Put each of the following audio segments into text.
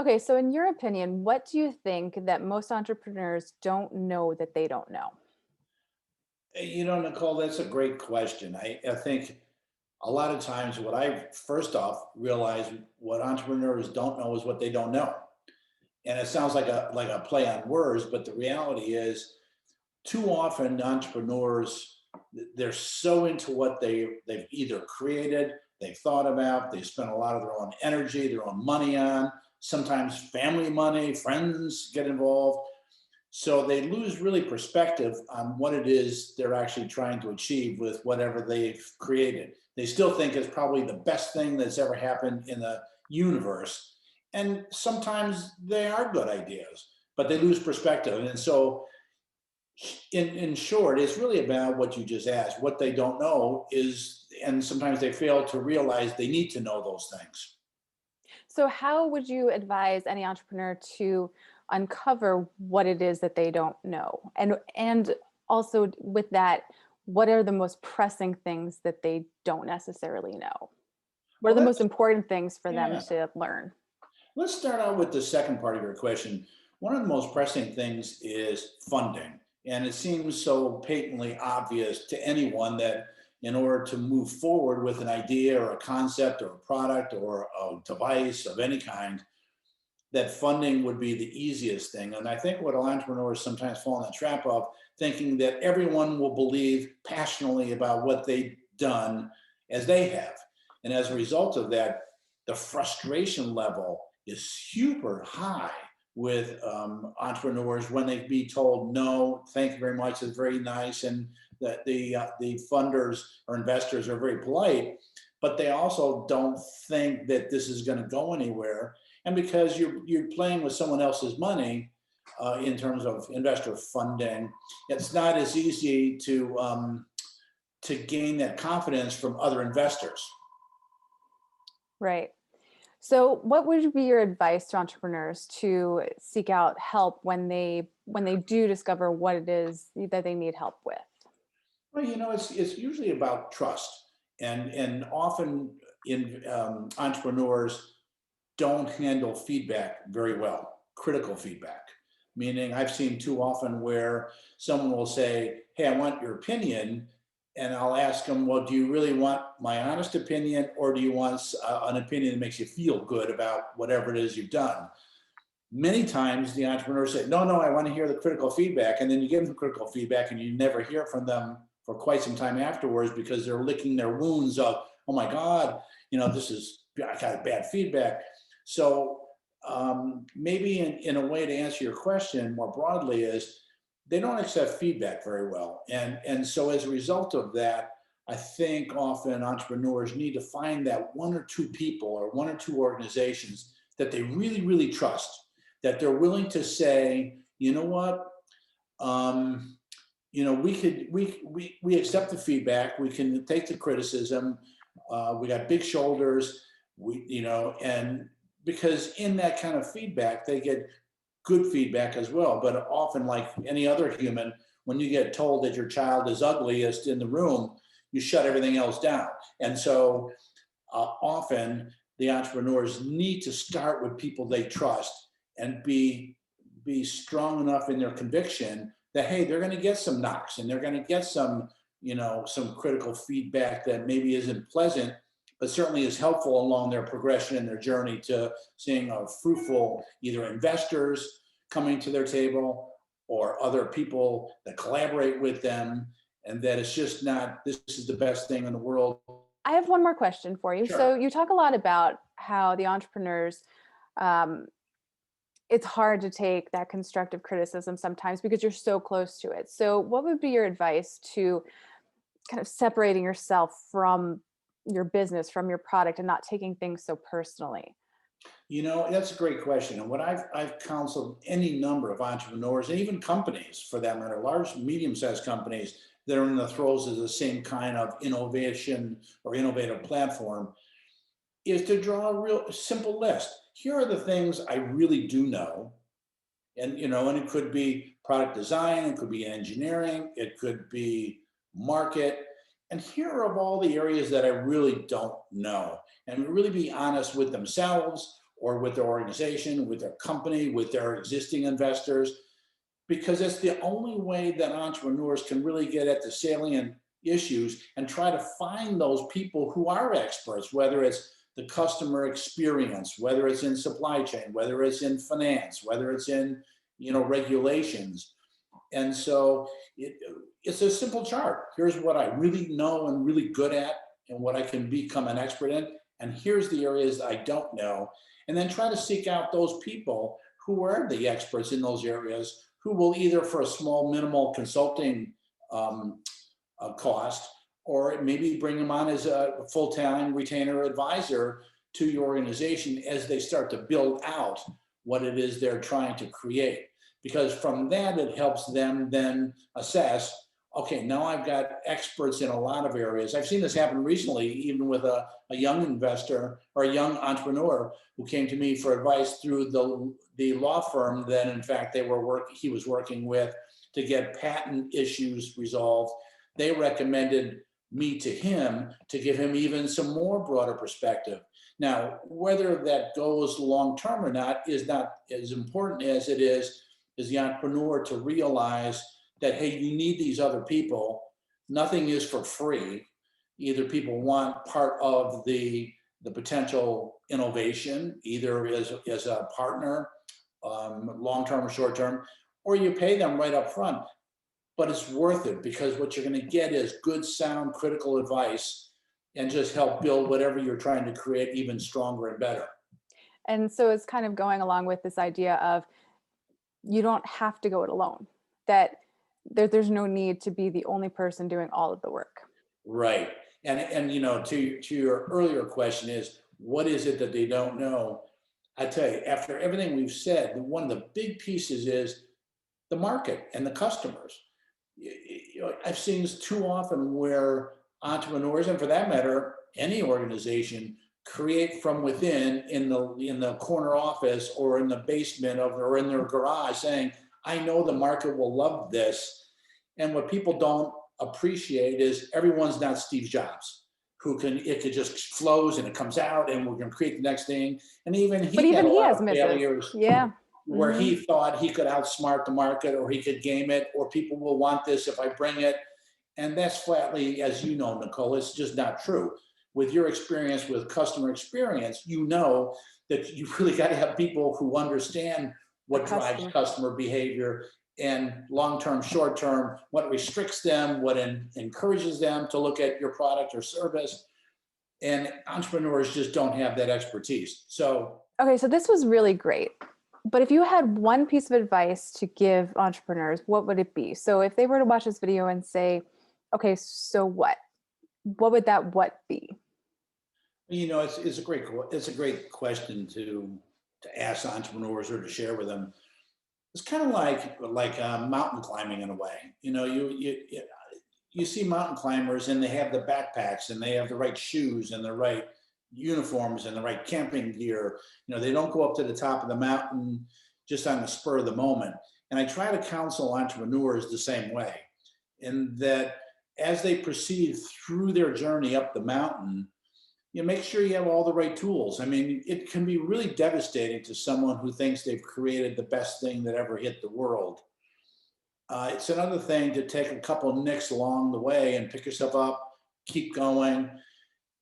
Okay, so in your opinion, what do you think that most entrepreneurs don't know that they don't know? Nicole, that's a great question. I think a lot of times what I first off realize what entrepreneurs don't know is what they don't know. And it sounds like a play on words, but the reality is too often entrepreneurs they're so into what they've either created, they've thought about, they spend a lot of their own energy, their own money on, sometimes family money, friends get involved, so they lose really perspective on what it is they're actually trying to achieve with whatever they've created. They still think it's probably the best thing that's ever happened in the universe. And sometimes they are good ideas, but they lose perspective. And so, in short, it's really about what you just asked. What they don't know is, and sometimes they fail to realize they need to know those things. So, how would you advise any entrepreneur to uncover what it is that they don't know? And also with that, what are the most pressing things that they don't necessarily know? What are Well, the most that's, important things for them yeah. to learn? Let's start out with the second part of your question. One of the most pressing things is funding. And it seems so patently obvious to anyone that in order to move forward with an idea or a concept or a product or a device of any kind, that funding would be the easiest thing. And I think what entrepreneurs sometimes fall in the trap of thinking that everyone will believe passionately about what they've done as they have. And as a result of that, the frustration level is super high with entrepreneurs when they be told no, thank you very much, it's very nice, and that the funders or investors are very polite, but they also don't think that this is going to go anywhere. And because you're playing with someone else's money in terms of investor funding, it's not as easy to gain that confidence from other investors. Right. So, what would be your advice to entrepreneurs to seek out help when they do discover what it is that they need help with? Well, it's usually about trust, and often in entrepreneurs don't handle feedback very well, critical feedback. Meaning, I've seen too often where someone will say, hey, I want your opinion. And I'll ask them, well, do you really want my honest opinion, or do you want an opinion that makes you feel good about whatever it is you've done? Many times the entrepreneurs say, no, no, I want to hear the critical feedback. And then you give them critical feedback and you never hear from them for quite some time afterwards because they're licking their wounds of, oh my God, I got bad feedback. So maybe in a way to answer your question more broadly is they don't accept feedback very well. And so as a result of that, I think often entrepreneurs need to find that one or two people or one or two organizations that they really, really trust, that they're willing to say, you know what, we accept the feedback, we can take the criticism, we got big shoulders, and because in that kind of feedback, they get good feedback as well. But often, like any other human, when you get told that your child is ugliest in the room, you shut everything else down. And so often the entrepreneurs need to start with people they trust and be strong enough in their conviction that hey, they're going to get some knocks and they're going to get some critical feedback that maybe isn't pleasant, but certainly is helpful along their progression and their journey to seeing a fruitful either investors coming to their table or other people that collaborate with them, and that it's just not this is the best thing in the world. I have one more question for you. So, Sure. you talk a lot about how the entrepreneurs, um, it's hard to take that constructive criticism sometimes because you're so close to it. So, what would be your advice to kind of separating yourself from your business, from your product, and not taking things so personally? That's a great question. And what I've counseled any number of entrepreneurs and even companies for that matter, large, medium-sized companies that are in the throes of the same kind of innovation or innovative platform, is to draw a real simple list. Here are the things I really do know. And, and it could be product design, it could be engineering, it could be market. And here are of all the areas that I really don't know. And really be honest with themselves or with their organization, with their company, with their existing investors, because it's the only way that entrepreneurs can really get at the salient issues and try to find those people who are experts, whether it's the customer experience, whether it's in supply chain, whether it's in finance, whether it's in regulations. And so it's a simple chart. Here's what I really know and really good at and what I can become an expert in. And here's the areas I don't know. And then try to seek out those people who are the experts in those areas, who will either for a small minimal consulting cost, or maybe bring them on as a full-time retainer advisor to your organization as they start to build out what it is they're trying to create. Because from that, it helps them then assess, okay, now I've got experts in a lot of areas. I've seen this happen recently, even with a young investor or a young entrepreneur who came to me for advice through the law firm that in fact he was working with to get patent issues resolved. They recommended me to him to give him even some more broader perspective. Now, whether that goes long-term or not is not as important as it is the entrepreneur to realize that, hey, you need these other people. Nothing is for free. Either people want part of the potential innovation, either as a partner, long-term or short-term, or you pay them right up front. But it's worth it because what you're going to get is good, sound, critical advice and just help build whatever you're trying to create even stronger and better. And so it's kind of going along with this idea of you don't have to go it alone, that there's no need to be the only person doing all of the work. Right. And to your earlier question is, what is it that they don't know? I tell you, after everything we've said, one of the big pieces is the market and the customers. I've seen this too often where entrepreneurs, and for that matter, any organization, create from within in the corner office or in the basement or in their garage, saying, "I know the market will love this." And what people don't appreciate is everyone's not Steve Jobs, it could just flows and it comes out, and we're going to create the next thing. And even he had a lot has of misses. failures. Yeah. Where he thought he could outsmart the market, or he could game it, or people will want this if I bring it. And that's flatly, as you know, Nicole, it's just not true. With your experience with customer experience, you know that you really got to have people who understand what drives customer behavior, and long-term, short-term, what restricts them, what encourages them to look at your product or service. And entrepreneurs just don't have that expertise. So, okay, so this was really great. But if you had one piece of advice to give entrepreneurs, what would it be? So if they were to watch this video and say, okay, so what? What would that what be? It's a great question to ask entrepreneurs or to share with them. It's kind of like mountain climbing in a way. You see mountain climbers and they have the backpacks and they have the right shoes and the right uniforms and the right camping gear. They don't go up to the top of the mountain just on the spur of the moment. And I try to counsel entrepreneurs the same way, in that as they proceed through their journey up the mountain, you make sure you have all the right tools. I mean, it can be really devastating to someone who thinks they've created the best thing that ever hit the world. It's another thing to take a couple of nicks along the way and pick yourself up, keep going.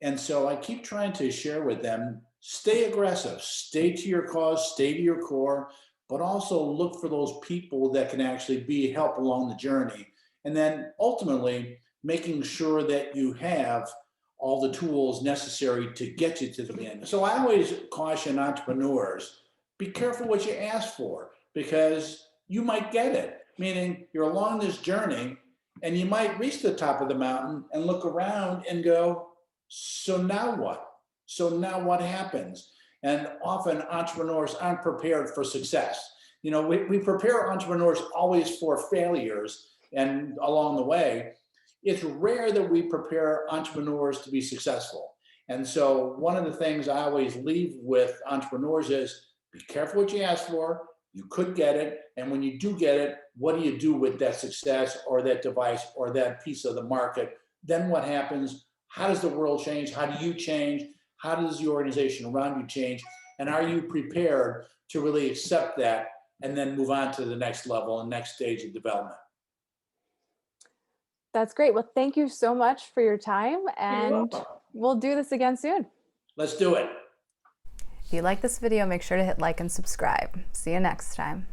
And so I keep trying to share with them, stay aggressive, stay to your cause, stay to your core, but also look for those people that can actually be help along the journey. And then ultimately making sure that you have all the tools necessary to get you to the end. So I always caution entrepreneurs, be careful what you ask for, because you might get it. Meaning you're along this journey and you might reach the top of the mountain and look around and go, so now what? So now what happens? And often entrepreneurs aren't prepared for success. We prepare entrepreneurs always for failures and along the way. It's rare that we prepare entrepreneurs to be successful. And so one of the things I always leave with entrepreneurs is be careful what you ask for. You could get it. And when you do get it, what do you do with that success or that device or that piece of the market? Then what happens? How does the world change? How do you change? How does the organization around you change? And are you prepared to really accept that and then move on to the next level and next stage of development? That's great. Well, thank you so much for your time, You're and welcome. we'll do this again soon. Let's do it. If you like this video, make sure to hit like and subscribe. See you next time.